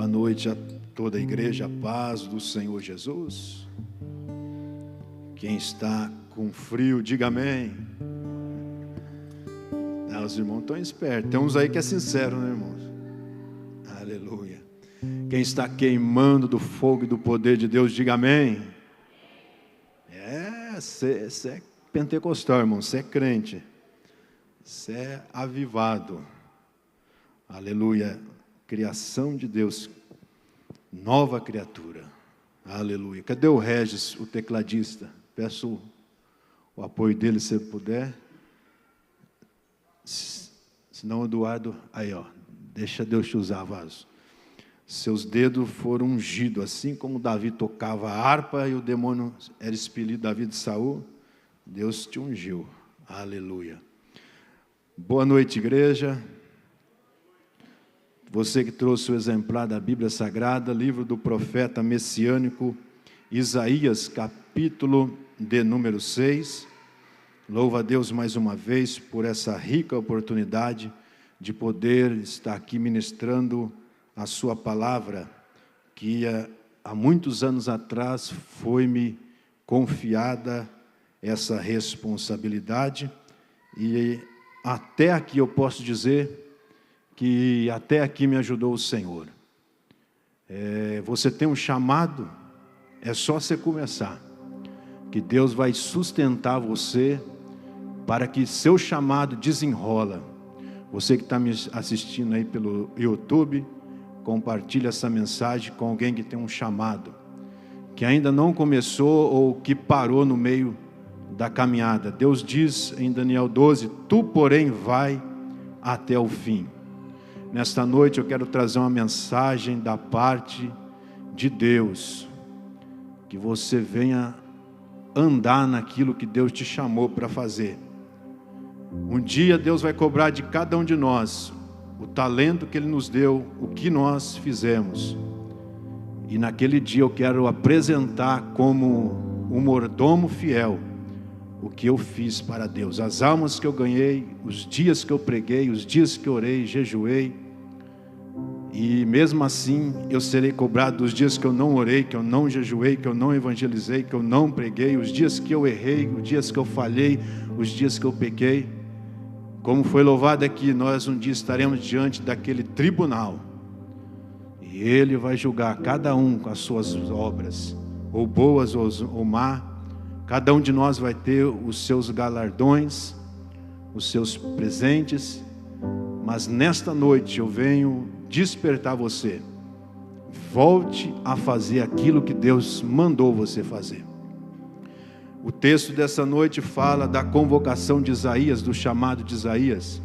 noite a toda a igreja, a paz do Senhor Jesus. Quem está com frio, diga amém. Os irmãos estão espertos. Tem uns aí que é sincero, né, irmãos? Aleluia. Quem está queimando do fogo e do poder de Deus, diga amém. Você é pentecostal, irmão. Você é crente. Você é avivado. Aleluia. Criação de Deus. Nova criatura. Aleluia. Cadê o Regis, o tecladista? Peço o apoio dele, se ele puder. Senão, Eduardo, aí ó, deixa Deus te usar, vaso. Seus dedos foram ungidos, assim como Davi tocava a harpa e o demônio era expelido da vida de Saul, Deus te ungiu. Aleluia. Boa noite, igreja. Você que trouxe o exemplar da Bíblia Sagrada, livro do profeta messiânico Isaías, capítulo de número 6. Louva a Deus mais uma vez por essa rica oportunidade de poder estar aqui ministrando a sua palavra, que há muitos anos atrás foi-me confiada essa responsabilidade, e até aqui eu posso dizer que até aqui me ajudou o Senhor. Você tem um chamado, é só você começar, que Deus vai sustentar você para que seu chamado desenrola. Você que está me assistindo aí pelo YouTube, compartilhe essa mensagem com alguém que tem um chamado, que ainda não começou ou que parou no meio da caminhada. Deus diz em Daniel 12, tu porém vai até o fim. Nesta noite eu quero trazer uma mensagem da parte de Deus, que você venha andar naquilo que Deus te chamou para fazer. Um dia Deus vai cobrar de cada um de nós o talento que Ele nos deu, o que nós fizemos. E naquele dia eu quero apresentar como um mordomo fiel o que eu fiz para Deus. As almas que eu ganhei, os dias que eu preguei, os dias que eu orei, jejuei. E mesmo assim eu serei cobrado dos dias que eu não orei, que eu não jejuei, que eu não evangelizei, que eu não preguei, os dias que eu errei, os dias que eu falhei, os dias que eu pequei. Como foi louvado aqui, nós um dia estaremos diante daquele tribunal, e Ele vai julgar cada um com as suas obras, ou boas ou má. Cada um de nós vai ter os seus galardões, os seus presentes. Mas nesta noite eu venho despertar você. Volte a fazer aquilo que Deus mandou você fazer. O texto dessa noite fala da convocação de Isaías, do chamado de Isaías.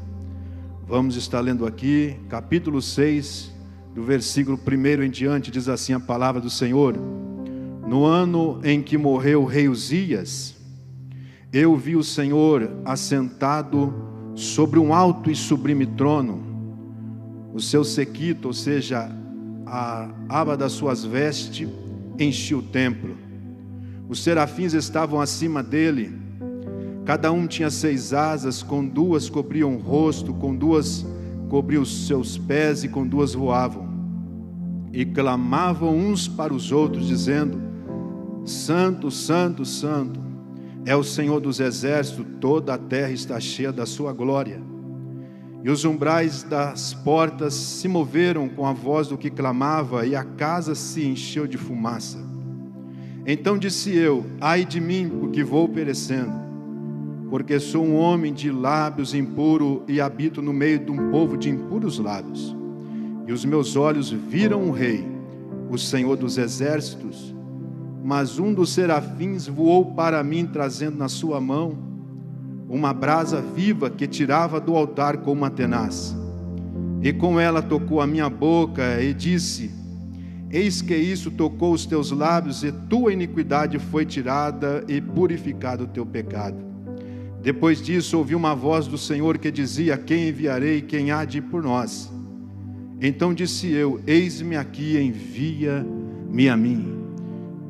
Vamos estar lendo aqui, capítulo 6, do versículo 1 em diante, diz assim a palavra do Senhor. No ano em que morreu o rei Uzias, eu vi o Senhor assentado sobre um alto e sublime trono. O seu séquito, ou seja, a aba das suas vestes, enchia o templo. Os serafins estavam acima dele, cada um tinha 6 asas, com 2 cobriam o rosto, com 2 cobriam os seus pés e com 2 voavam. E clamavam uns para os outros, dizendo, Santo, Santo, Santo, é o Senhor dos exércitos, toda a terra está cheia da sua glória. E os umbrais das portas se moveram com a voz do que clamava, e a casa se encheu de fumaça. Então disse eu, ai de mim, porque vou perecendo, porque sou um homem de lábios impuros e habito no meio de um povo de impuros lábios. E os meus olhos viram o Rei, o Senhor dos exércitos. Mas um dos serafins voou para mim, trazendo na sua mão uma brasa viva que tirava do altar com uma tenaz. E com ela tocou a minha boca e disse, eis que isso tocou os teus lábios, e tua iniquidade foi tirada e purificado o teu pecado. Depois disso ouvi uma voz do Senhor que dizia, quem enviarei, quem há de ir por nós? Então disse eu, eis-me aqui, envia-me a mim.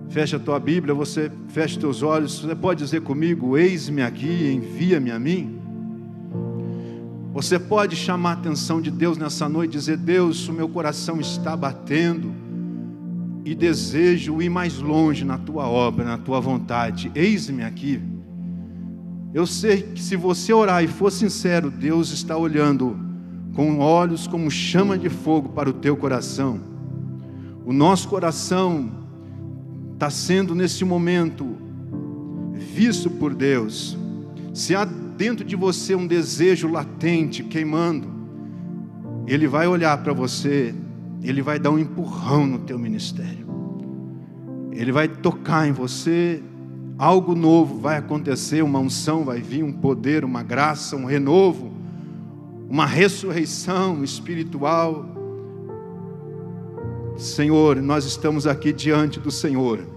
Fecha a tua Bíblia, você fecha teus olhos, você pode dizer comigo, eis-me aqui, envia-me a mim? Você pode chamar a atenção de Deus nessa noite e dizer: Deus, o meu coração está batendo e desejo ir mais longe na tua obra, na tua vontade. Eis-me aqui. Eu sei que se você orar e for sincero, Deus está olhando com olhos como chama de fogo para o teu coração. O nosso coração está sendo nesse momento visto por Deus. Se há dentro de você um desejo latente, queimando, Ele vai olhar para você, Ele vai dar um empurrão no teu ministério, Ele vai tocar em você, algo novo vai acontecer, uma unção vai vir, um poder, uma graça, um renovo, uma ressurreição espiritual. Senhor, nós estamos aqui diante do Senhor.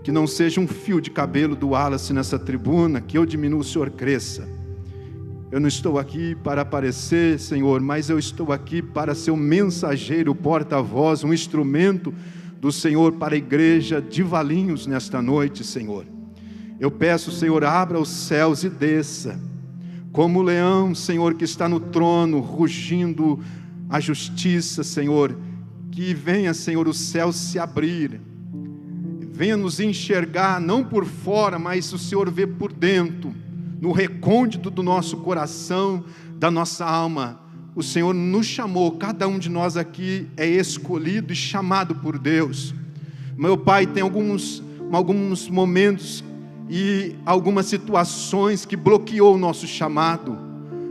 Que não seja um fio de cabelo do Wallace nessa tribuna, que eu diminua, o Senhor cresça. Eu não estou aqui para aparecer, Senhor, mas eu estou aqui para ser um mensageiro, porta-voz, um instrumento do Senhor para a igreja de Valinhos nesta noite, Senhor. Eu peço, Senhor, abra os céus e desça, como o leão, Senhor, que está no trono, rugindo a justiça, Senhor, que venha, Senhor, os céus se abrir, venha nos enxergar, não por fora, mas o Senhor vê por dentro, no recôndito do nosso coração, da nossa alma. O Senhor nos chamou, cada um de nós aqui é escolhido e chamado por Deus. Meu Pai, tem alguns momentos e algumas situações que bloqueou o nosso chamado,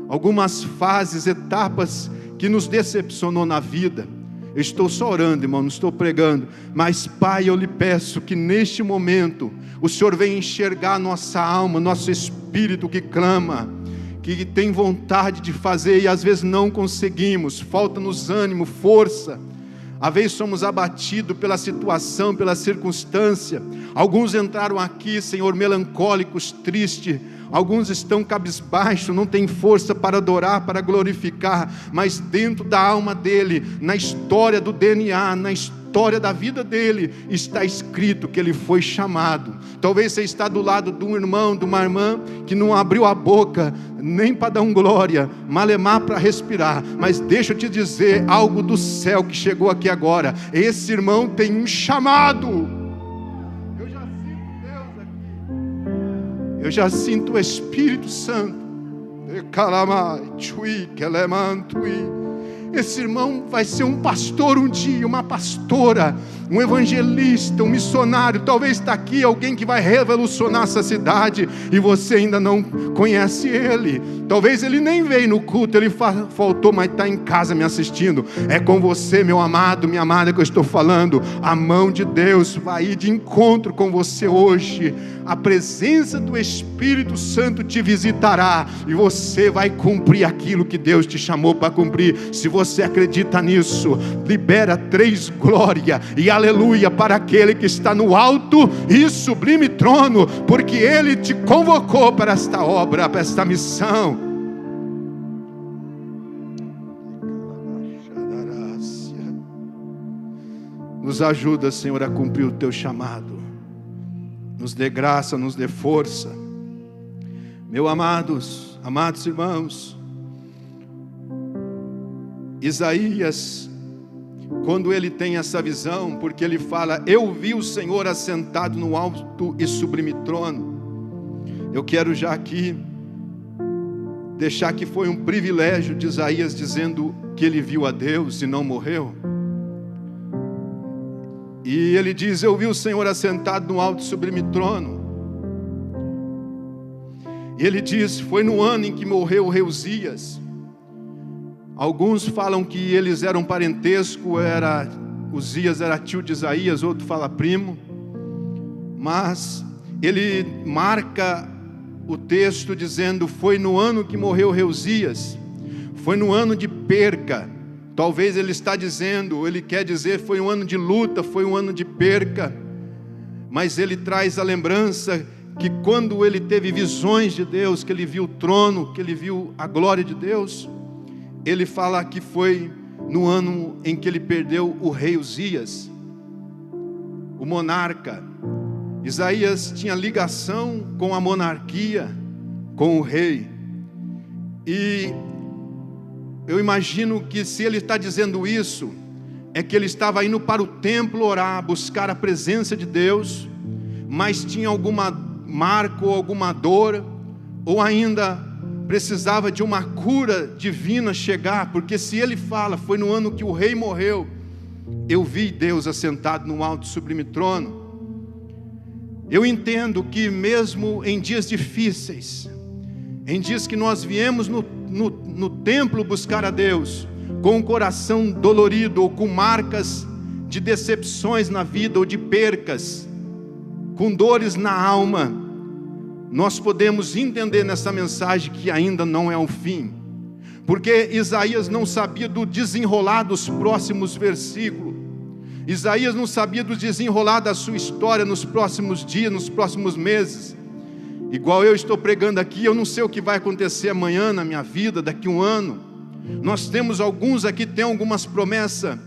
algumas fases, etapas que nos decepcionou na vida. Eu estou só orando, irmão, não estou pregando, mas Pai, eu lhe peço que neste momento o Senhor venha enxergar nossa alma, nosso espírito que clama, que tem vontade de fazer e às vezes não conseguimos, falta-nos ânimo, força. Às vezes somos abatidos pela situação, pela circunstância. Alguns entraram aqui, Senhor, melancólicos, tristes. Alguns estão cabisbaixo, não têm força para adorar, para glorificar. Mas dentro da alma dele, na história do DNA, na história da vida dele, está escrito que ele foi chamado. Talvez você está do lado de um irmão, de uma irmã, que não abriu a boca, nem para dar um glória, malemar para respirar. Mas deixa eu te dizer algo do céu que chegou aqui agora. Esse irmão tem um chamado. Eu já sinto Deus aqui. Eu já sinto o Espírito Santo. Esse irmão vai ser um pastor um dia, uma pastora, um evangelista, um missionário. Talvez está aqui alguém que vai revolucionar essa cidade e você ainda não conhece ele. Talvez ele nem veio no culto, ele faltou, mas está em casa me assistindo. É com você, meu amado, minha amada, que eu estou falando. A mão de Deus vai ir de encontro com você hoje. A presença do Espírito Santo te visitará e você vai cumprir aquilo que Deus te chamou para cumprir. Se você acredita nisso, libera 3 glória e aleluia para aquele que está no alto e sublime trono, porque Ele te convocou para esta obra, para esta missão. Nos ajuda, Senhor, a cumprir o Teu chamado. Nos dê graça, nos dê força. Meus amados irmãos, Isaías, quando ele tem essa visão, porque ele fala: eu vi o Senhor assentado no alto e sublime trono. Eu quero já aqui deixar que foi um privilégio de Isaías dizendo que ele viu a Deus e não morreu. E ele diz: eu vi o Senhor assentado no alto e sublime trono. E ele diz: foi no ano em que morreu o rei Uzias. Alguns falam que eles eram parentesco, Uzias era tio de Isaías, outro fala primo. Mas ele marca o texto dizendo: foi no ano que morreu o rei Uzias. Foi no ano de perca. Talvez ele está dizendo, ele quer dizer, foi um ano de luta, foi um ano de perca. Mas ele traz a lembrança que quando ele teve visões de Deus, que ele viu o trono, que ele viu a glória de Deus, ele fala que foi no ano em que ele perdeu o rei Uzias, o monarca. Isaías tinha ligação com a monarquia, com o rei. E eu imagino que se ele está dizendo isso, é que ele estava indo para o templo orar, buscar a presença de Deus, mas tinha alguma marca ou alguma dor, ou ainda precisava de uma cura divina chegar, porque se ele fala, foi no ano que o rei morreu, eu vi Deus assentado no alto e sublime trono. Eu entendo que mesmo em dias difíceis, em dias que nós viemos no templo buscar a Deus, com o coração dolorido, ou com marcas de decepções na vida, ou de percas, com dores na alma, nós podemos entender nessa mensagem que ainda não é o fim, porque Isaías não sabia do desenrolar dos próximos versículos, Isaías não sabia do desenrolar da sua história nos próximos dias, nos próximos meses. Igual eu estou pregando aqui, eu não sei o que vai acontecer amanhã na minha vida, daqui a um ano. Nós temos alguns aqui, tem algumas promessas,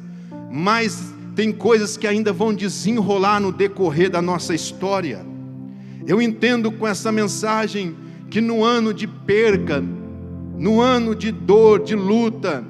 mas tem coisas que ainda vão desenrolar no decorrer da nossa história. Eu entendo com essa mensagem que no ano de perca, no ano de dor, de luta,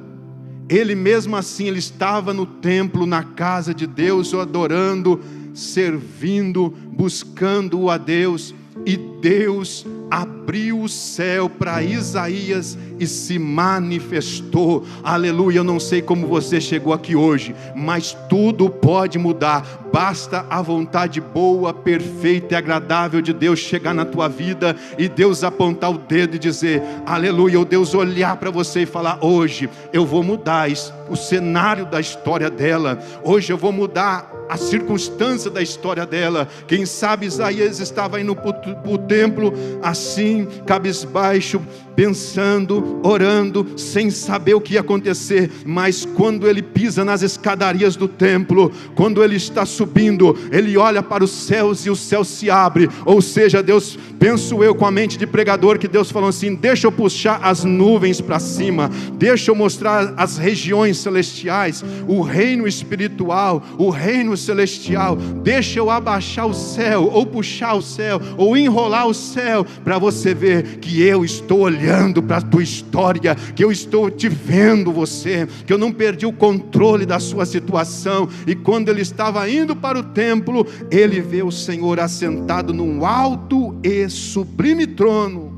ele mesmo assim, ele estava no templo, na casa de Deus, adorando, servindo, buscando a Deus, e Deus abriu o céu para Isaías e se manifestou. Aleluia. Eu não sei como você chegou aqui hoje, mas tudo pode mudar. Basta a vontade boa, perfeita e agradável de Deus chegar na tua vida, e Deus apontar o dedo e dizer aleluia, ou Deus olhar para você e falar: hoje eu vou mudar o cenário da história dela, hoje eu vou mudar a circunstância da história dela. Quem sabe Isaías estava indo para o templo assim, cabisbaixo, pensando, orando, sem saber o que ia acontecer, mas quando ele pisa nas escadarias do templo, quando ele está subindo, ele olha para os céus e o céu se abre, ou seja, Deus, penso eu com a mente de pregador, que Deus falou assim: deixa eu puxar as nuvens para cima, deixa eu mostrar as regiões celestiais, o reino espiritual, o reino celestial, deixa eu abaixar o céu, ou puxar o céu, ou enrolar o céu, para você ver que eu estou olhando para a tua história, que eu estou te vendo você, que eu não perdi o controle da sua situação. E quando ele estava indo para o templo, ele vê o Senhor assentado num alto e sublime trono,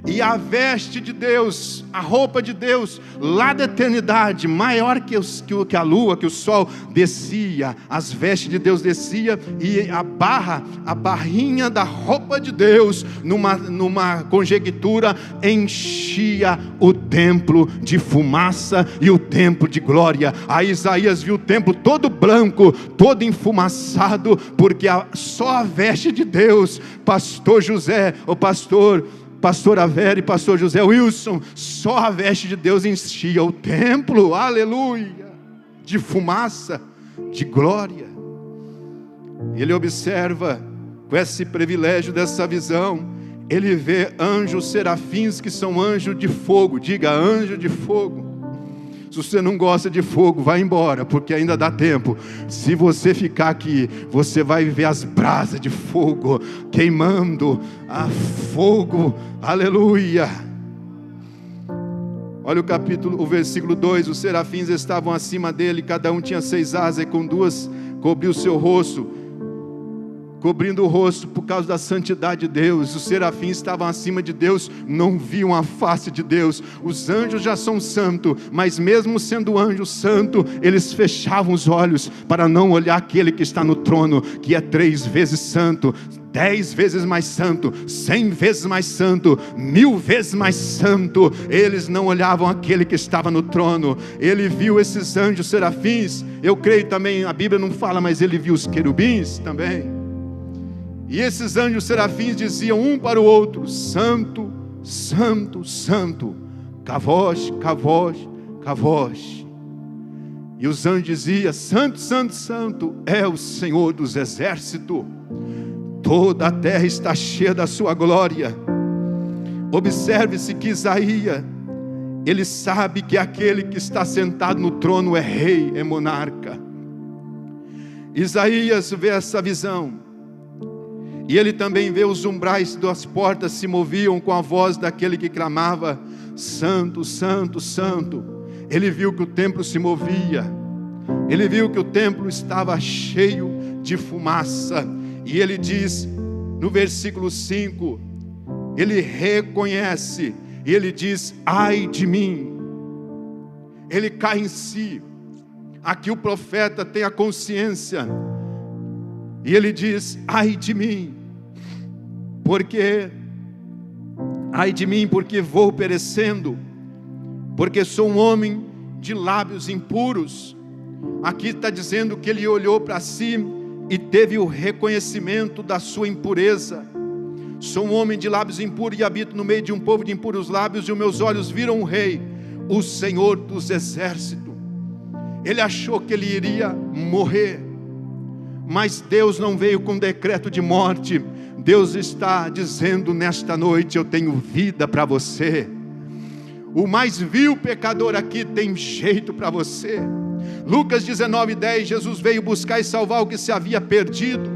e a veste de Deus, a roupa de Deus, lá da eternidade, maior que a lua, que o sol, descia, as vestes de Deus descia, e a barrinha da roupa de Deus, numa conjectura, enchia o templo de fumaça e o templo de glória. Aí Isaías viu o templo todo branco, todo enfumaçado, porque só a veste de Deus, pastor José, o pastora Vera e pastor José Wilson, só a veste de Deus enchia o templo, aleluia, de fumaça, de glória. Ele observa, com esse privilégio dessa visão, ele vê anjos serafins, que são anjos de fogo. Diga: anjo de fogo. Se você não gosta de fogo, vai embora, porque ainda dá tempo. Se você ficar aqui, você vai ver as brasas de fogo queimando, a fogo, aleluia. Olha o versículo 2: os serafins estavam acima dele, cada um tinha 6 asas, e com 2 cobriu o seu rosto, cobrindo o rosto por causa da santidade de Deus. Os serafins estavam acima de Deus, não viam a face de Deus. Os anjos já são santos, mas mesmo sendo anjo santo, eles fechavam os olhos para não olhar aquele que está no trono, que é 3 vezes santo, 10 vezes mais santo, 100 vezes mais santo, 1000 vezes mais santo. Eles não olhavam aquele que estava no trono. Ele viu esses anjos serafins. Eu creio também, a Bíblia não fala, mas ele viu os querubins também. E esses anjos serafins diziam um para o outro: santo, santo, santo, Kavosh, Kavosh, Kavosh. E os anjos diziam: santo, santo, santo é o Senhor dos exércitos, toda a terra está cheia da sua glória. Observe-se que Isaías, ele sabe que aquele que está sentado no trono é rei, é monarca. Isaías vê essa visão, E ele também vê os umbrais das portas se moviam com a voz daquele que clamava: Santo, Santo, Santo. Ele viu que o templo se movia. Ele viu que o templo estava cheio de fumaça. E ele diz, no versículo 5, ele reconhece, e ele diz: ai de mim. Ele cai em si. Aqui o profeta tem a consciência, e ele diz: ai de mim, porque vou perecendo, porque sou um homem de lábios impuros. Aqui está dizendo que ele olhou para si e teve o reconhecimento da sua impureza. Sou um homem de lábios impuros e habito no meio de um povo de impuros lábios, e os meus olhos viram o Rei, o Senhor dos exércitos. Ele achou que ele iria morrer, mas Deus não veio com decreto de morte. Deus está dizendo nesta noite: eu tenho vida para você. O mais vil pecador aqui tem jeito para você. Lucas 19:10, Jesus veio buscar e salvar o que se havia perdido.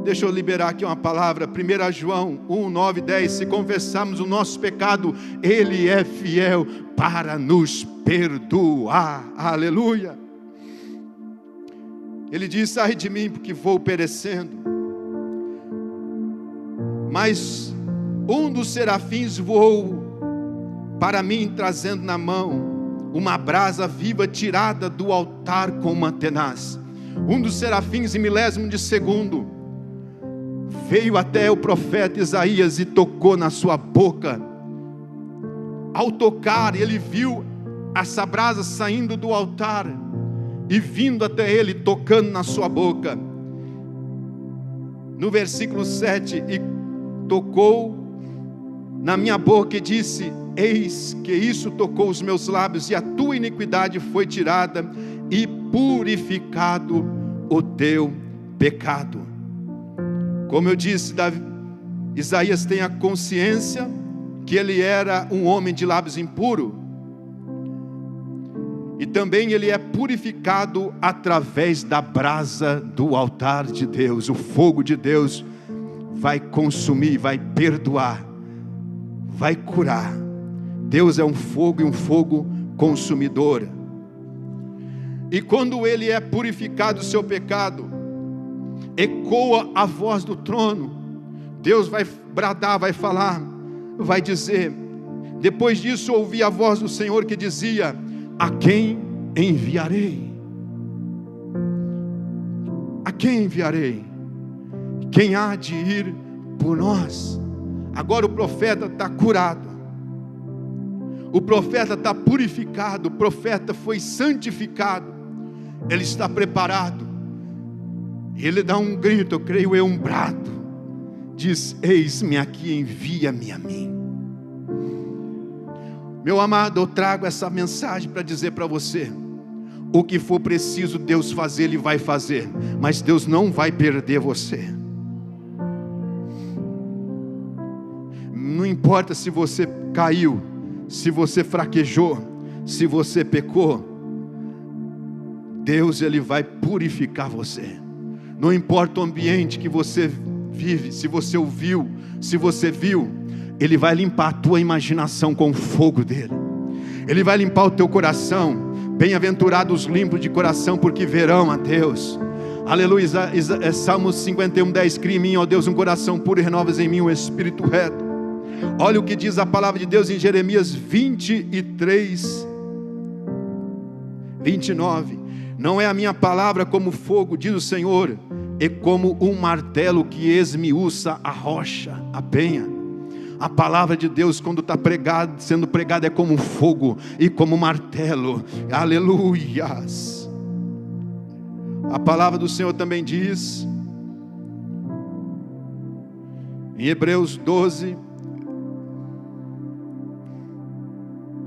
Deixa eu liberar aqui uma palavra, 1 João 1, 9, 10, se confessarmos o nosso pecado, Ele é fiel para nos perdoar, aleluia. Ele diz: ai de mim, porque vou perecendo. Mas um dos serafins voou para mim, trazendo na mão uma brasa viva tirada do altar com uma tenaz. Um dos serafins, em milésimo de segundo, veio até o profeta Isaías e tocou na sua boca. Ao tocar, ele viu essa brasa saindo do altar e vindo até ele, tocando na sua boca. No versículo 7, e tocou na minha boca e disse: eis que isso tocou os meus lábios, e a tua iniquidade foi tirada, e purificado o teu pecado. Como eu disse, Isaías tem a consciência que ele era um homem de lábios impuros, e também ele é purificado através da brasa do altar de Deus. O fogo de Deus vai consumir, vai perdoar, vai curar. Deus é um fogo, e um fogo consumidor. E quando ele é purificado do seu pecado, ecoa a voz do trono. Deus vai bradar, vai falar, vai dizer. Depois disso ouvi a voz do Senhor que dizia: a quem enviarei? A quem enviarei? Quem há de ir por nós? Agora o profeta está curado, o profeta está purificado, o profeta foi santificado, ele está preparado. Ele dá um grito, eu creio, um brado, diz: eis-me aqui, envia-me a mim. Meu amado, eu trago essa mensagem para dizer para você: o que for preciso Deus fazer, Ele vai fazer, mas Deus não vai perder você. Não importa se você caiu, se você fraquejou, se você pecou, Deus, Ele vai purificar você. Não importa o ambiente que você vive, se você ouviu, se você viu, Ele vai limpar a tua imaginação com o fogo dEle. Ele vai limpar o teu coração. Bem-aventurados os limpos de coração, porque verão a Deus. Aleluia. Salmos 51:10, cria em mim, ó Deus, um coração puro, e renovas em mim um espírito reto. Olha o que diz a palavra de Deus em Jeremias 23, 29. Não é a minha palavra como fogo, diz o Senhor, e como um martelo que esmiuça a rocha, a penha. A palavra de Deus, quando está sendo pregada, é como fogo e como martelo. Aleluias. A palavra do Senhor também diz em Hebreus 12,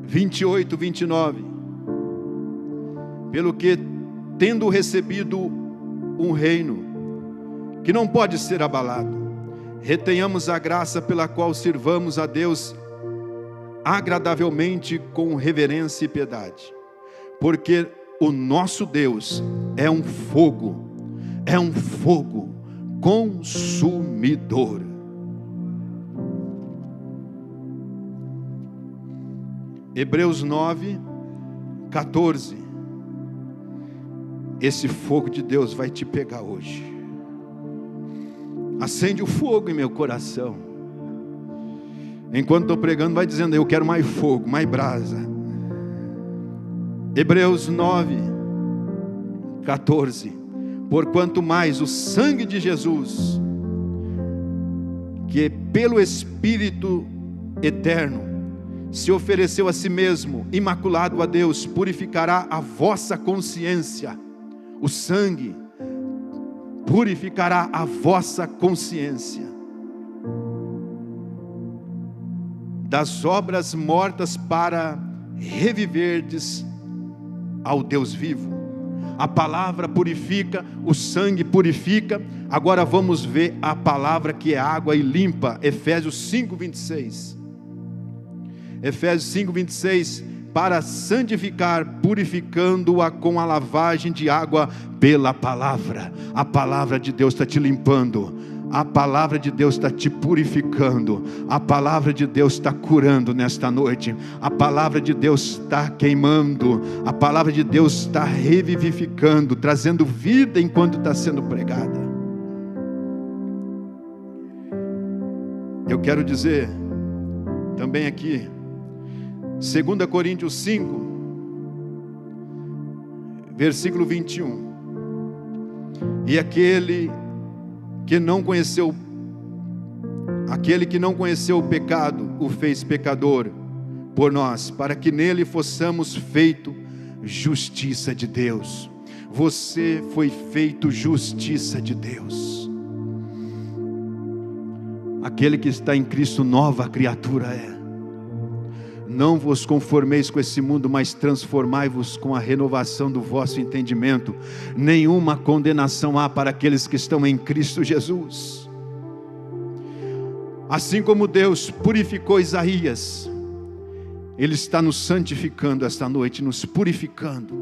28, 29. Pelo que, tendo recebido um reino que não pode ser abalado, retenhamos a graça pela qual sirvamos a Deus agradavelmente, com reverência e piedade, porque o nosso Deus é um fogo, é um fogo consumidor. Hebreus 9:14. Esse fogo de Deus vai te pegar hoje. Acende o fogo em meu coração. Enquanto estou pregando, vai dizendo: eu quero mais fogo, mais brasa. Hebreus 9:14. Porquanto mais o sangue de Jesus, que pelo Espírito eterno se ofereceu a si mesmo, imaculado a Deus, purificará a vossa consciência. O sangue purificará a vossa consciência das obras mortas, para reviverdes ao Deus vivo. A palavra purifica, o sangue purifica. Agora vamos ver a palavra que é água e limpa. Efésios 5:26. Efésios 5:26, para santificar, purificando-a com a lavagem de água pela palavra. A palavra de Deus está te limpando, a palavra de Deus está te purificando, a palavra de Deus está curando nesta noite, a palavra de Deus está queimando, a palavra de Deus está revivificando, trazendo vida enquanto está sendo pregada. Eu quero dizer também aqui, 2 Coríntios 5, versículo 21. E aquele que não conheceu o pecado, o fez pecador por nós, para que nele fossemos feito justiça de Deus. Você foi feito justiça de Deus. Aquele que está em Cristo, nova criatura é. Não vos conformeis com esse mundo, mas transformai-vos com a renovação do vosso entendimento. Nenhuma condenação há para aqueles que estão em Cristo Jesus. Assim como Deus purificou Isaías, Ele está nos santificando esta noite, nos purificando.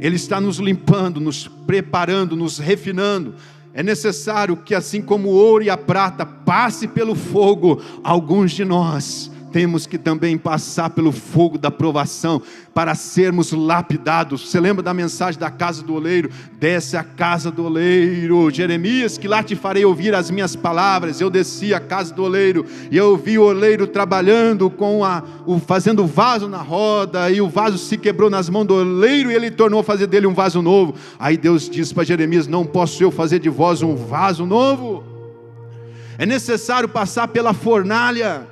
Ele está nos limpando, nos preparando, nos refinando. É necessário que, assim como o ouro e a prata passe pelo fogo, alguns de nós temos que também passar pelo fogo da provação, para sermos lapidados. Você lembra da mensagem da casa do oleiro? Desce a casa do oleiro, Jeremias, que lá te farei ouvir as minhas palavras. Eu desci a casa do oleiro, e eu vi o oleiro trabalhando, fazendo vaso na roda, e o vaso se quebrou nas mãos do oleiro, e ele tornou a fazer dele um vaso novo. Aí Deus disse para Jeremias: não posso eu fazer de vós um vaso novo? É necessário passar pela fornalha.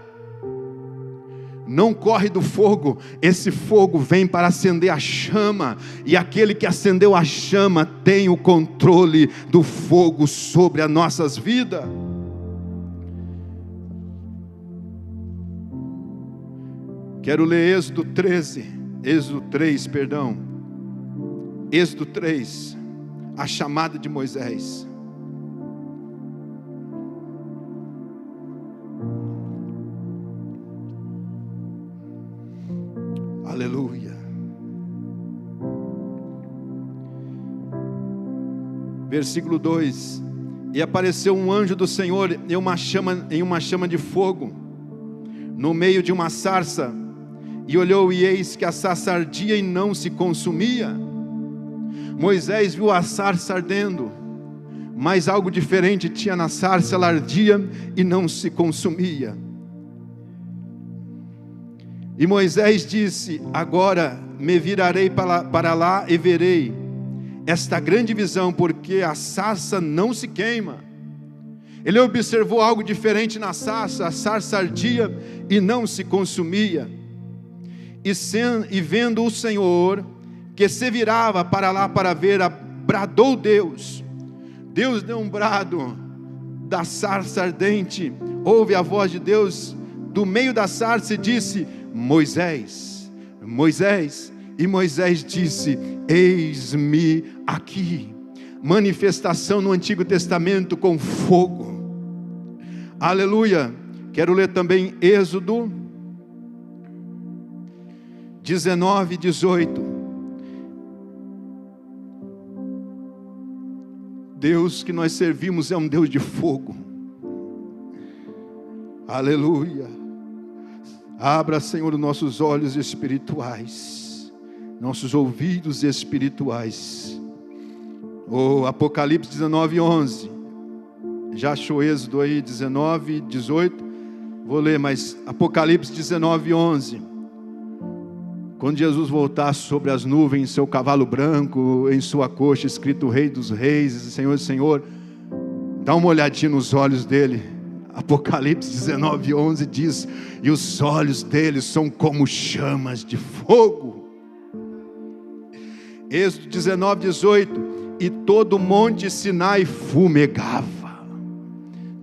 Não corre do fogo, esse fogo vem para acender a chama, e aquele que acendeu a chama tem o controle do fogo sobre as nossas vidas. Quero ler Êxodo 3, a chamada de Moisés. Aleluia. Versículo 2: e apareceu um anjo do Senhor em uma chama de fogo, no meio de uma sarça, e olhou, e eis que a sarça ardia e não se consumia. Moisés viu a sarça ardendo, mas algo diferente tinha na sarça, ela ardia e não se consumia. E Moisés disse: agora me virarei para lá e verei esta grande visão, porque a sarça não se queima. Ele observou algo diferente na sarça, a sarça ardia e não se consumia. E vendo o Senhor, que se virava para lá para ver, bradou Deus. Deus deu um brado da sarça ardente. Ouve a voz de Deus do meio da sarça e disse: Moisés, Moisés. E Moisés disse: eis-me aqui. Manifestação no Antigo Testamento com fogo. Aleluia. Quero ler também Êxodo 19, 18. Deus que nós servimos é um Deus de fogo. Aleluia. Abra, Senhor, os nossos olhos espirituais, nossos ouvidos espirituais. Apocalipse 19:11. Já achou Êxodo aí 19, 18? Vou ler, mas Apocalipse 19:11. Quando Jesus voltar sobre as nuvens, em seu cavalo branco, em sua coxa escrito Rei dos Reis, Senhor do Senhor, dá uma olhadinha nos olhos dele. Apocalipse 19:11 diz: e os olhos dele são como chamas de fogo. Êxodo 19:18, e todo o monte Sinai fumegava.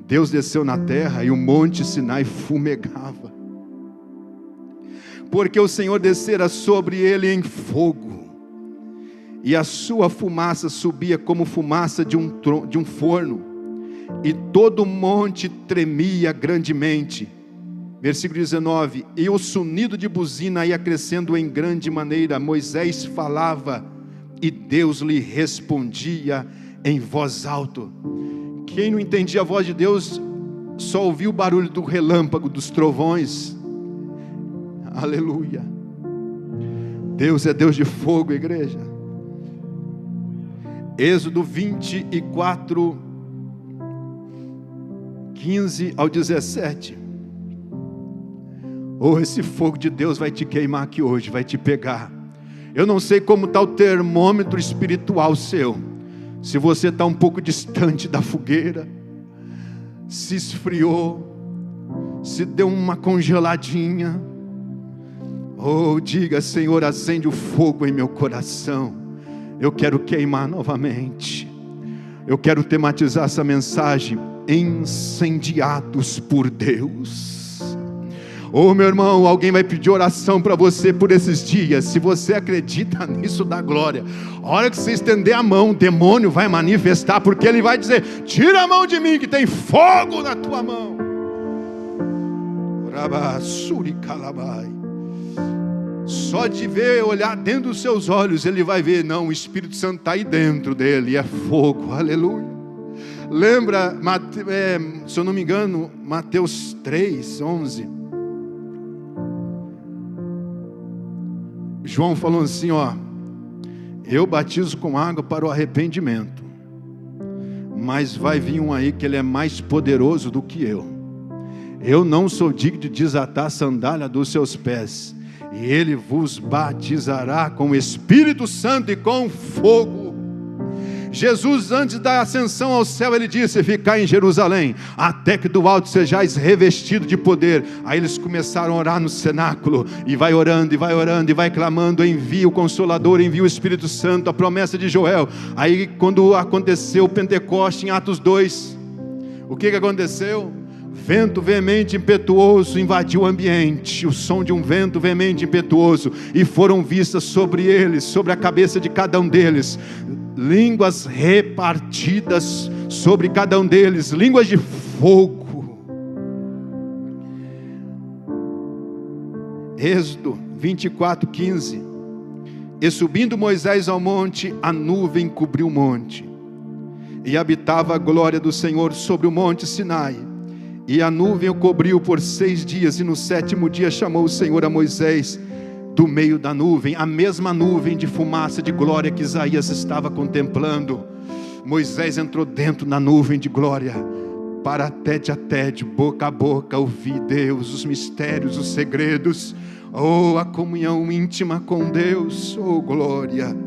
Deus desceu na terra e o monte Sinai fumegava, porque o Senhor descera sobre ele em fogo, e a sua fumaça subia como fumaça de um forno, e todo o monte tremia grandemente. Versículo 19, e o sonido de buzina ia crescendo em grande maneira. Moisés falava e Deus lhe respondia em voz alta. Quem não entendia a voz de Deus só ouvia o barulho do relâmpago, dos trovões. Aleluia. Deus é Deus de fogo, igreja. Êxodo 24, 15 ao 17. Esse fogo de Deus vai te queimar aqui hoje, vai te pegar. Eu não sei como está o termômetro espiritual seu. Se você está um pouco distante da fogueira, se esfriou, se deu uma congeladinha, diga: Senhor, acende o fogo em meu coração. Eu quero queimar novamente. Eu quero tematizar essa mensagem: incendiados por Deus. Meu irmão, alguém vai pedir oração para você por esses dias. Se você acredita nisso, dá glória. A hora que você estender a mão, o demônio vai manifestar, porque ele vai dizer: tira a mão de mim, que tem fogo na tua mão. Só de ver, olhar dentro dos seus olhos, ele vai ver: não, o Espírito Santo está aí dentro dele, é fogo. Aleluia. Lembra, se eu não me engano, Mateus 3:11. João falou assim: eu batizo com água para o arrependimento, mas vai vir um aí que ele é mais poderoso do que eu. Eu não sou digno de desatar a sandália dos seus pés, e ele vos batizará com o Espírito Santo e com fogo. Jesus, antes da ascensão ao céu, ele disse: ficai em Jerusalém, até que do alto sejais revestido de poder. Aí eles começaram a orar no cenáculo, e vai orando, e vai orando, e vai clamando: envia o Consolador, envia o Espírito Santo, a promessa de Joel. Aí quando aconteceu o Pentecoste em Atos 2, o que aconteceu? Vento veemente impetuoso invadiu o ambiente, o som de um vento veemente impetuoso, e foram vistas sobre eles, sobre a cabeça de cada um deles, línguas repartidas sobre cada um deles, línguas de fogo. Êxodo 24:15. E subindo Moisés ao monte, a nuvem cobriu o monte, e habitava a glória do Senhor sobre o monte Sinai. E a nuvem o cobriu por 6 dias, e no 7º dia chamou o Senhor a Moisés do meio da nuvem, a mesma nuvem de fumaça de glória que Isaías estava contemplando. Moisés entrou dentro da nuvem de glória, para tete a tete, boca a boca, ouvir Deus, os mistérios, os segredos, a comunhão íntima com Deus, glória.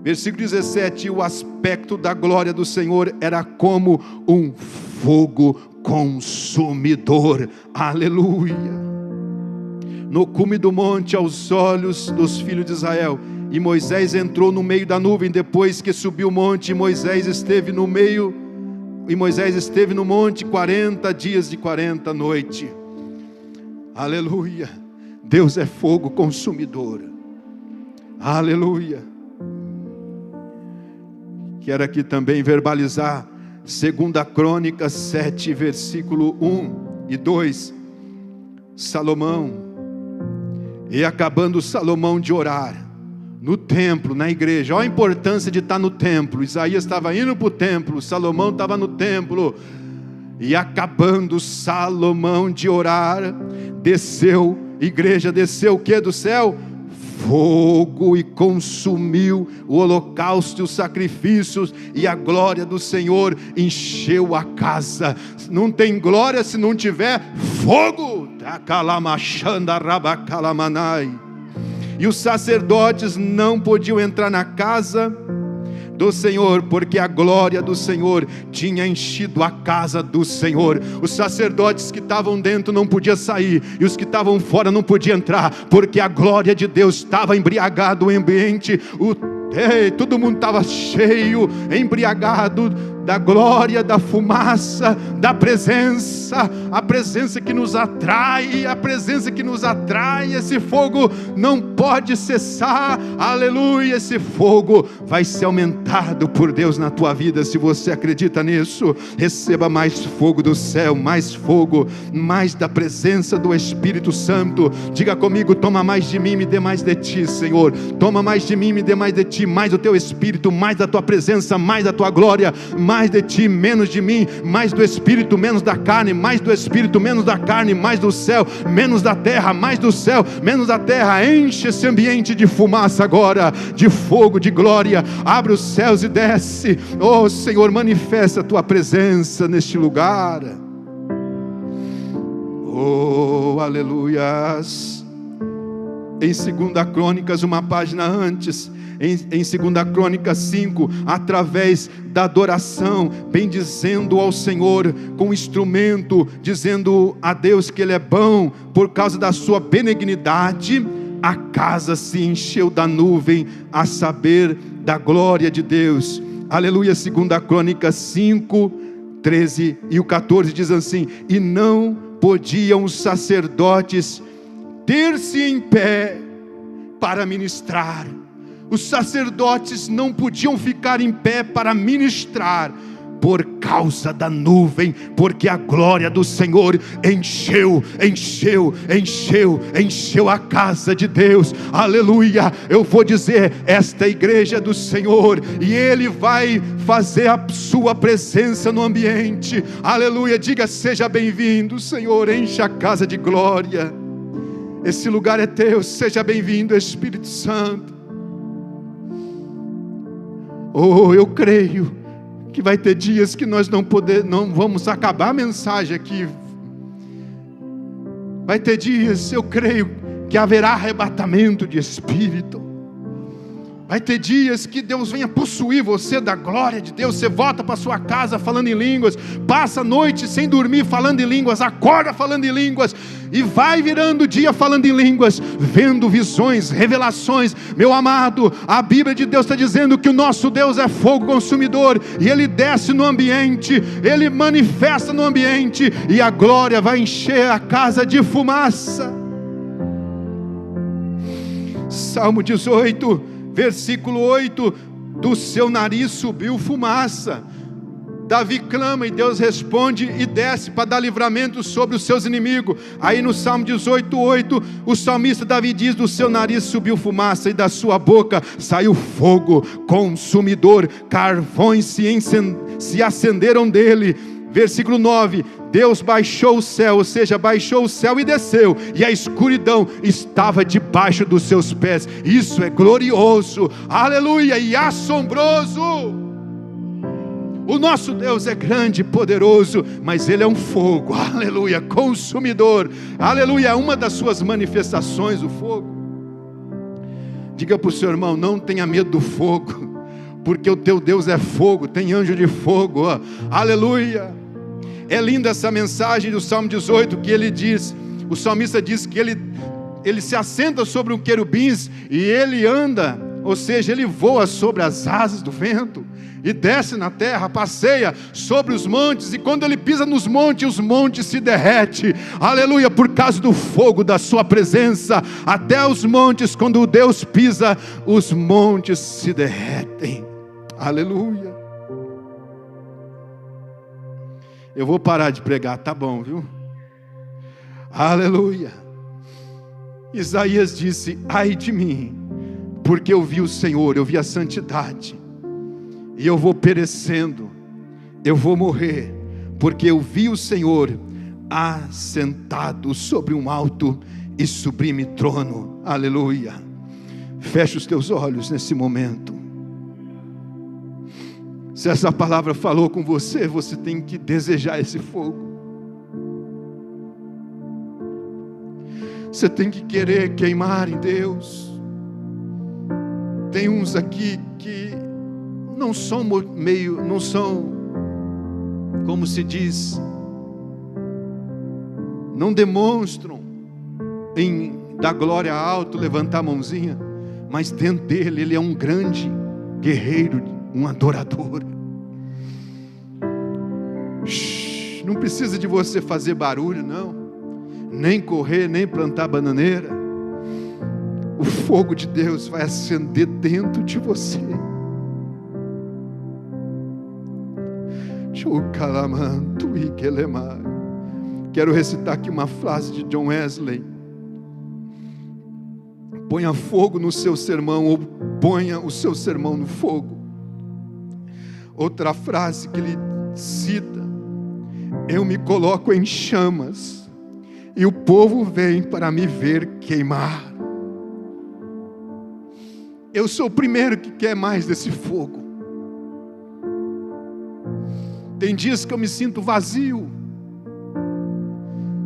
Versículo 17, o aspecto da glória do Senhor era como um fogo consumidor. Aleluia. No cume do monte, aos olhos dos filhos de Israel, e Moisés entrou no meio da nuvem. Depois que subiu o monte, Moisés esteve no monte 40 dias e 40 noites. Aleluia. Deus é fogo consumidor. Aleluia. Quero aqui também verbalizar 2 Crônicas 7, versículo 1 e 2. Salomão: e acabando Salomão de orar, no templo, na igreja. Olha a importância de estar no templo. Isaías estava indo para o templo, Salomão estava no templo. E acabando Salomão de orar, desceu, igreja, desceu o que do céu? Fogo, e consumiu o holocausto e os sacrifícios, e a glória do Senhor encheu a casa. Não tem glória se não tiver fogo. E os sacerdotes não podiam entrar na casa do Senhor, porque a glória do Senhor tinha enchido a casa do Senhor. Os sacerdotes que estavam dentro não podiam sair, e os que estavam fora não podiam entrar, porque a glória de Deus estava embriagado o ambiente. Todo mundo estava cheio, embriagado da glória, da fumaça, da presença, a presença que nos atrai, a presença que nos atrai. Esse fogo não pode cessar, aleluia. Esse fogo vai ser aumentado por Deus na tua vida, se você acredita nisso. Receba mais fogo do céu, mais fogo, mais da presença do Espírito Santo. Diga comigo: toma mais de mim, me dê mais de ti, Senhor. Toma mais de mim, me dê mais de ti, mais do teu Espírito, mais da tua presença, mais da tua glória, mais de ti, menos de mim, mais do Espírito, menos da carne, mais do Espírito, menos da carne, mais do céu, menos da terra, mais do céu, menos da terra. Enche esse ambiente de fumaça agora, de fogo, de glória. Abre os céus e desce. Oh Senhor, manifesta a tua presença neste lugar. Oh, aleluias. Em 2 Crônicas, uma página antes, em 2 Crônicas 5, através da adoração, bendizendo ao Senhor com instrumento, dizendo a Deus que Ele é bom, por causa da sua benignidade, a casa se encheu da nuvem, a saber, da glória de Deus. Aleluia. 2 Crônicas 5, 13 e o 14 diz assim: e não podiam os sacerdotes ter-se em pé para ministrar. Os sacerdotes não podiam ficar em pé para ministrar, por causa da nuvem, porque a glória do Senhor encheu a casa de Deus. Aleluia. Eu vou dizer, esta igreja é do Senhor, e Ele vai fazer a sua presença no ambiente. Aleluia. Diga: seja bem-vindo, Senhor, enche a casa de glória. Esse lugar é teu, seja bem-vindo, Espírito Santo. Oh, eu creio que vai ter dias que nós não vamos acabar a mensagem aqui. Vai ter dias, eu creio, que haverá arrebatamento de espírito. Vai ter dias que Deus venha possuir você da glória de Deus. Você volta para sua casa falando em línguas, passa a noite sem dormir falando em línguas, acorda falando em línguas, e vai virando o dia falando em línguas, vendo visões, revelações. Meu amado, a Bíblia de Deus está dizendo que o nosso Deus é fogo consumidor, e Ele desce no ambiente, Ele manifesta no ambiente, e a glória vai encher a casa de fumaça. Salmo 18, versículo 8: do seu nariz subiu fumaça. Davi clama e Deus responde e desce para dar livramento sobre os seus inimigos. Aí no Salmo 18, 8, o salmista Davi diz: do seu nariz subiu fumaça e da sua boca saiu fogo consumidor, carvões se acenderam dele. Versículo 9: Deus baixou o céu, ou seja, baixou o céu e desceu, e a escuridão estava debaixo dos seus pés. Isso é glorioso, aleluia, e assombroso. O nosso Deus é grande e poderoso, mas Ele é um fogo, aleluia, consumidor, aleluia. Uma das suas manifestações, o fogo. Diga para o seu irmão: não tenha medo do fogo, porque o teu Deus é fogo, tem anjo de fogo, aleluia. É linda essa mensagem do Salmo 18, que ele diz, o salmista diz que ele se assenta sobre um querubins, e ele anda, ou seja, ele voa sobre as asas do vento, e desce na terra, passeia sobre os montes, e quando ele pisa nos montes, os montes se derretem, aleluia, por causa do fogo da sua presença. Até os montes, quando Deus pisa, os montes se derretem, aleluia. Eu vou parar de pregar, tá bom, viu? Aleluia. Isaías disse: ai de mim, porque eu vi o Senhor, eu vi a santidade, e eu vou perecendo, eu vou morrer, porque eu vi o Senhor assentado sobre um alto e sublime trono. Aleluia. Feche os teus olhos nesse momento. Se essa palavra falou com você, você tem que desejar esse fogo. Você tem que querer queimar em Deus. Tem uns aqui que não são como se diz, não demonstram em dar glória alto, levantar a mãozinha, mas dentro dele, ele é um grande guerreiro, um adorador. Não precisa de você fazer barulho, não, nem correr, nem plantar bananeira. O fogo de Deus vai acender dentro de você. Quero recitar aqui uma frase de John Wesley: ponha fogo no seu sermão, ou ponha o seu sermão no fogo. Outra frase que ele cita: eu me coloco em chamas, e o povo vem para me ver queimar. Eu sou o primeiro que quer mais desse fogo. Tem dias que eu me sinto vazio.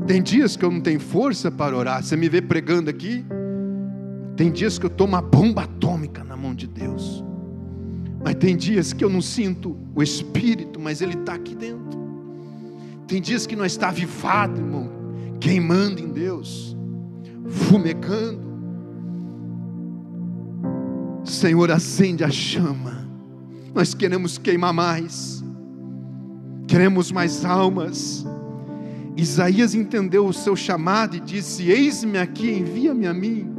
Tem dias que eu não tenho força para orar. Você me vê pregando aqui. Tem dias que eu tomo uma bomba atômica na mão de Deus. Mas tem dias que eu não sinto o Espírito, mas Ele está aqui dentro. Tem dias que nós está avivado, irmão, queimando em Deus, fumegando. Senhor, acende a chama. Nós queremos queimar mais. Queremos mais almas. Isaías entendeu o seu chamado e disse: eis-me aqui, envia-me a mim.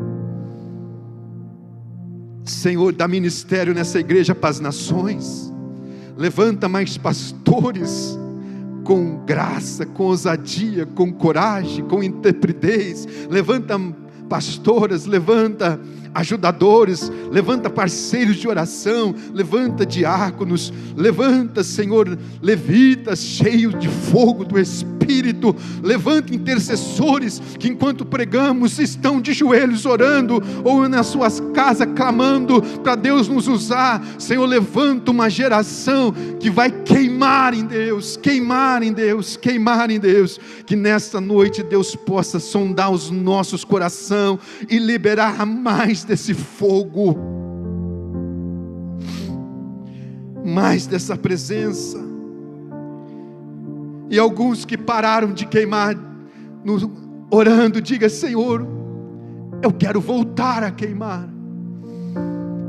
Senhor, dá ministério nessa igreja para as nações. Levanta mais pastores com graça, com ousadia, com coragem, com intrepidez. Levanta pastoras, levanta ajudadores, levanta parceiros de oração, levanta diáconos, levanta, Senhor, levitas cheios de fogo do Espírito, levanta intercessores que enquanto pregamos estão de joelhos orando, ou nas suas casas clamando para Deus nos usar. Senhor, levanta uma geração que vai queimar em Deus, queimar em Deus, queimar em Deus. Que nesta noite Deus possa sondar os nossos corações e liberar mais desse fogo, mais dessa presença. E alguns que pararam de queimar, orando, diga: Senhor, eu quero voltar a queimar,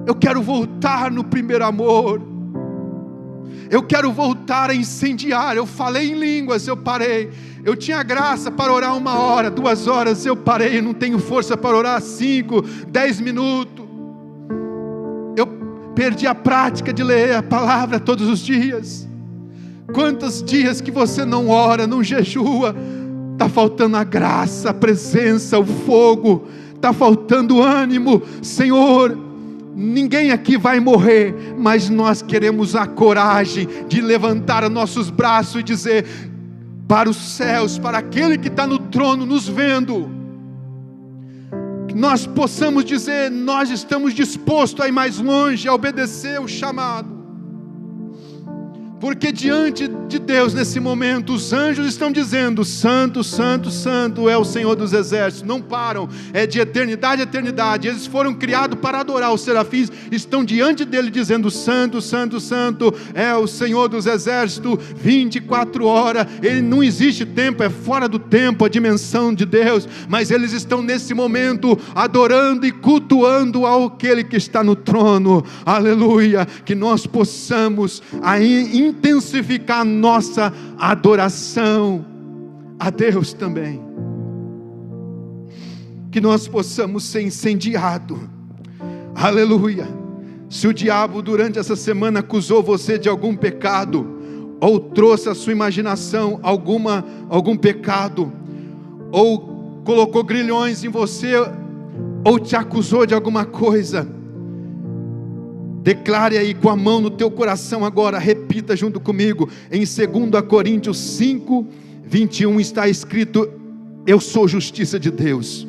eu quero voltar no primeiro amor, eu quero voltar a incendiar. Eu falei em línguas, eu parei. Eu tinha graça para orar 1 hora, 2 horas, eu parei. Eu não tenho força para orar 5, 10 minutos. Eu perdi a prática de ler a palavra todos os dias. Quantos dias que você não ora, não jejua? Está faltando a graça, a presença, o fogo. Está faltando ânimo. Senhor, ninguém aqui vai morrer, mas nós queremos a coragem de levantar os nossos braços e dizer para os céus, para aquele que está no trono nos vendo, que nós possamos dizer: nós estamos dispostos a ir mais longe, a obedecer o chamado. Porque diante de Deus nesse momento, os anjos estão dizendo: Santo, Santo, Santo é o Senhor dos exércitos. Não param, é de eternidade a eternidade. Eles foram criados para adorar. Os serafins estão diante dele dizendo: Santo, Santo, Santo é o Senhor dos exércitos. 24 horas, ele não existe tempo, é fora do tempo a dimensão de Deus. Mas eles estão nesse momento adorando e cultuando aquele que está no trono. Aleluia. Que nós possamos aí intensificar nossa adoração a Deus também. Que nós possamos ser incendiados. Aleluia. Se o diabo durante essa semana acusou você de algum pecado, ou trouxe à sua imaginação algum pecado, ou colocou grilhões em você, ou te acusou de alguma coisa, Declare aí com a mão no teu coração agora, repita junto comigo. Em 2 Coríntios 5, 21 está escrito: eu sou justiça de Deus.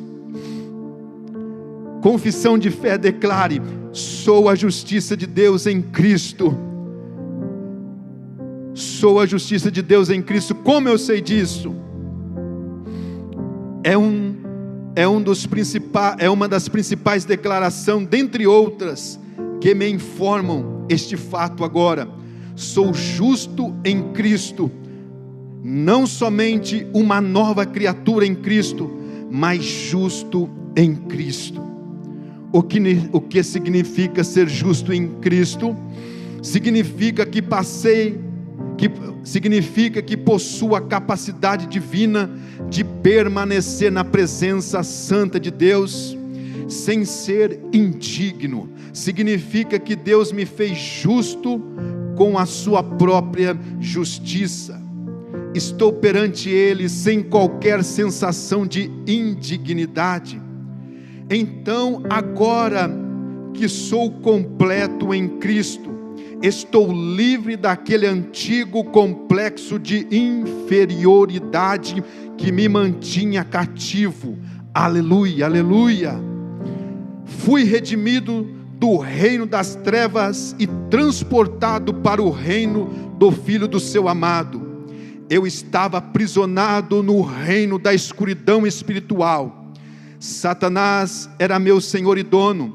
Confissão de fé, declare: sou a justiça de Deus em Cristo. Sou a justiça de Deus em Cristo. Como eu sei disso? É uma das principais declarações, dentre outras, que me informam este fato agora. Sou justo em Cristo, não somente uma nova criatura em Cristo, mas justo em Cristo. O que significa ser justo em Cristo? Significa que significa que possuo a capacidade divina de permanecer na presença santa de Deus, sem ser indigno. Significa que Deus me fez justo com a sua própria justiça. Estou perante Ele sem qualquer sensação de indignidade. Então, agora que sou completo em Cristo, estou livre daquele antigo complexo de inferioridade que me mantinha cativo. Aleluia, aleluia. Fui redimido do reino das trevas e transportado para o reino do Filho do seu amado. Eu estava aprisionado no reino da escuridão espiritual. Satanás era meu senhor e dono.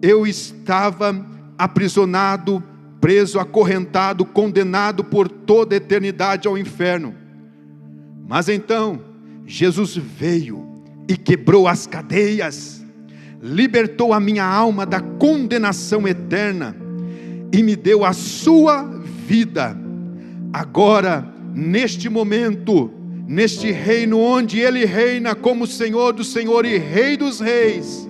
Eu estava aprisionado, preso, acorrentado, condenado por toda a eternidade ao inferno. Mas então Jesus veio e quebrou as cadeias, libertou a minha alma da condenação eterna e me deu a sua vida. Agora, neste momento, neste reino onde Ele reina como Senhor do Senhor e Rei dos Reis,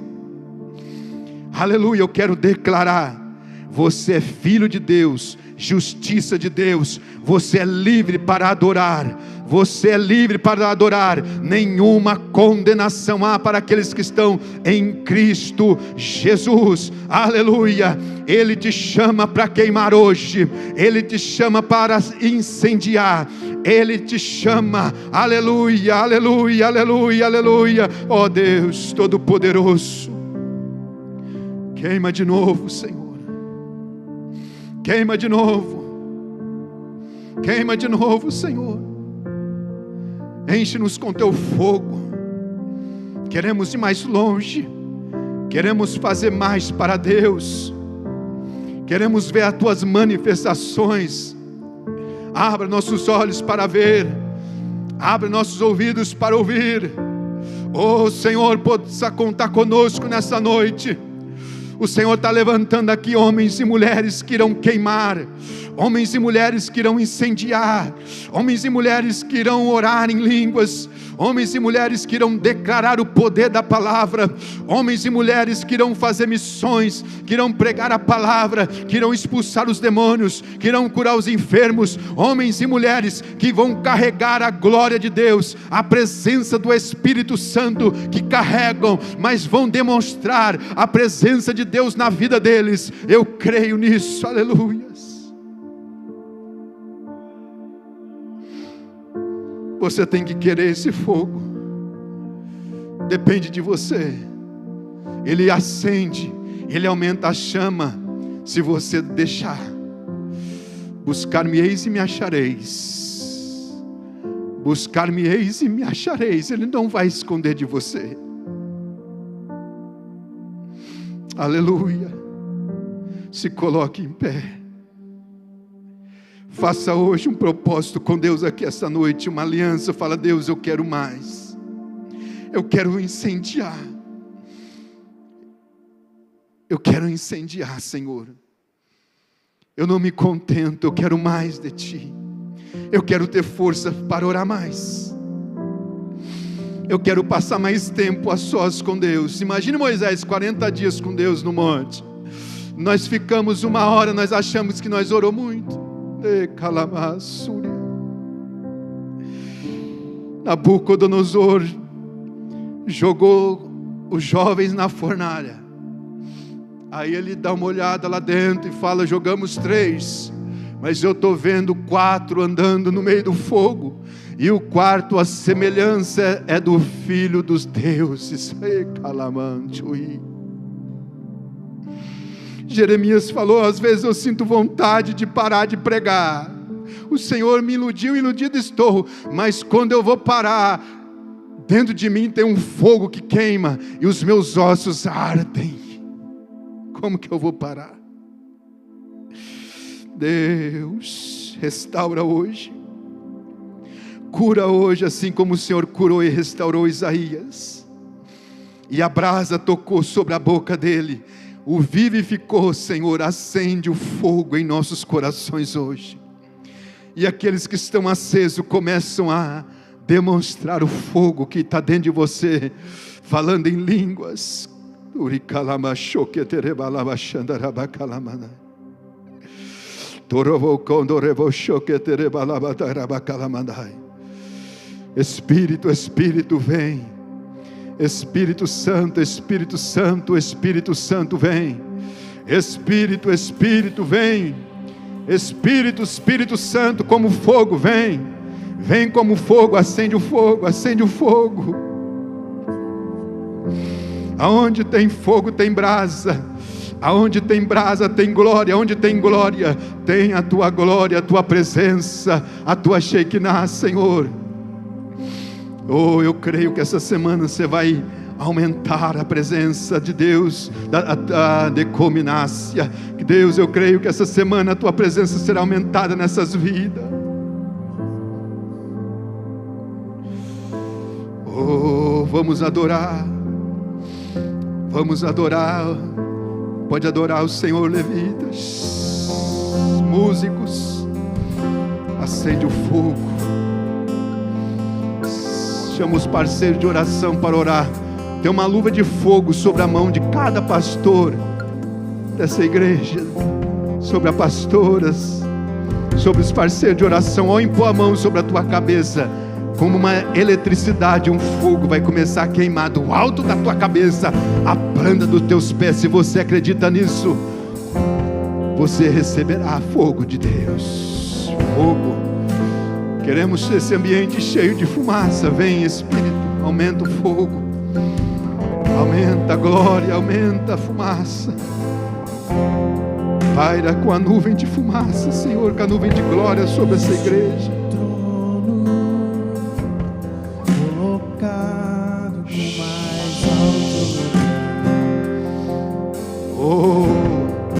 aleluia, eu quero declarar: você é filho de Deus, justiça de Deus, você é livre para adorar, você é livre para adorar. Nenhuma condenação há para aqueles que estão em Cristo Jesus, aleluia. Ele te chama para queimar hoje, Ele te chama para incendiar, Ele te chama, aleluia, aleluia, aleluia, aleluia. Ó Deus Todo-Poderoso, queima de novo, Senhor. Queima de novo, queima de novo, Senhor. Enche-nos com teu fogo. Queremos ir mais longe, queremos fazer mais para Deus, queremos ver as tuas manifestações. Abra nossos olhos para ver, abra nossos ouvidos para ouvir. Oh Senhor, possa contar conosco nessa noite. O Senhor está levantando aqui homens e mulheres que irão queimar, homens e mulheres que irão incendiar, homens e mulheres que irão orar em línguas, homens e mulheres que irão declarar o poder da palavra, homens e mulheres que irão fazer missões, que irão pregar a palavra, que irão expulsar os demônios, que irão curar os enfermos, homens e mulheres que vão carregar a glória de Deus, a presença do Espírito Santo que carregam, mas vão demonstrar a presença de Deus na vida deles. Eu creio nisso, aleluias. Você tem que querer esse fogo, depende de você. Ele acende, Ele aumenta a chama, se você deixar. Buscar-me-eis e me achareis, buscar-me-eis e me achareis. Ele não vai esconder de você. Aleluia. Se coloque em pé. Faça hoje um propósito com Deus aqui esta noite, uma aliança. Fala: Deus, eu quero mais, eu quero incendiar, eu quero incendiar, Senhor. Eu não me contento, eu quero mais de Ti. Eu quero ter força para orar mais. Eu quero passar mais tempo a sós com Deus. Imagine Moisés, 40 dias com Deus no monte. Nós ficamos 1 hora, nós achamos que nós orou muito. Nabucodonosor jogou os jovens na fornalha. Aí ele dá uma olhada lá dentro e fala: jogamos 3, mas eu estou vendo 4 andando no meio do fogo, e o quarto, a semelhança é do Filho dos deuses. Jeremias falou: às vezes eu sinto vontade de parar de pregar, o Senhor me iludiu, iludido estou, mas quando eu vou parar, dentro de mim tem um fogo que queima, e os meus ossos ardem. Como que eu vou parar? Deus, restaura hoje, cura hoje, assim como o Senhor curou e restaurou Isaías, e a brasa tocou sobre a boca dele, o vivificou. Senhor, acende o fogo em nossos corações hoje, e aqueles que estão acesos começam a demonstrar o fogo que está dentro de você, falando em línguas. Espírito, Espírito vem. Espírito Santo, Espírito Santo, Espírito Santo vem. Espírito, Espírito vem. Espírito, Espírito Santo, como fogo vem. Vem como fogo, acende o fogo, acende o fogo. Aonde tem fogo tem brasa, aonde tem brasa tem glória, aonde tem glória tem a tua glória, a tua presença, a tua Shekinah, Senhor. Oh, eu creio que essa semana você vai aumentar a presença de Deus, da decominácia. Deus, eu creio que essa semana a tua presença será aumentada nessas vidas. Oh, vamos adorar. Vamos adorar. Pode adorar o Senhor, levitas, músicos. Acende o fogo. Chama os parceiros de oração para orar. Tem uma luva de fogo sobre a mão de cada pastor dessa igreja, sobre as pastoras, sobre os parceiros de oração. Ao impor a mão sobre a tua cabeça, como uma eletricidade, um fogo vai começar a queimar do alto da tua cabeça, a planta dos teus pés. Se você acredita nisso, você receberá fogo de Deus. Fogo. Queremos esse ambiente cheio de fumaça. Vem, Espírito, aumenta o fogo, aumenta a glória, aumenta a fumaça. Paira com a nuvem de fumaça, Senhor, com a nuvem de glória sobre essa igreja.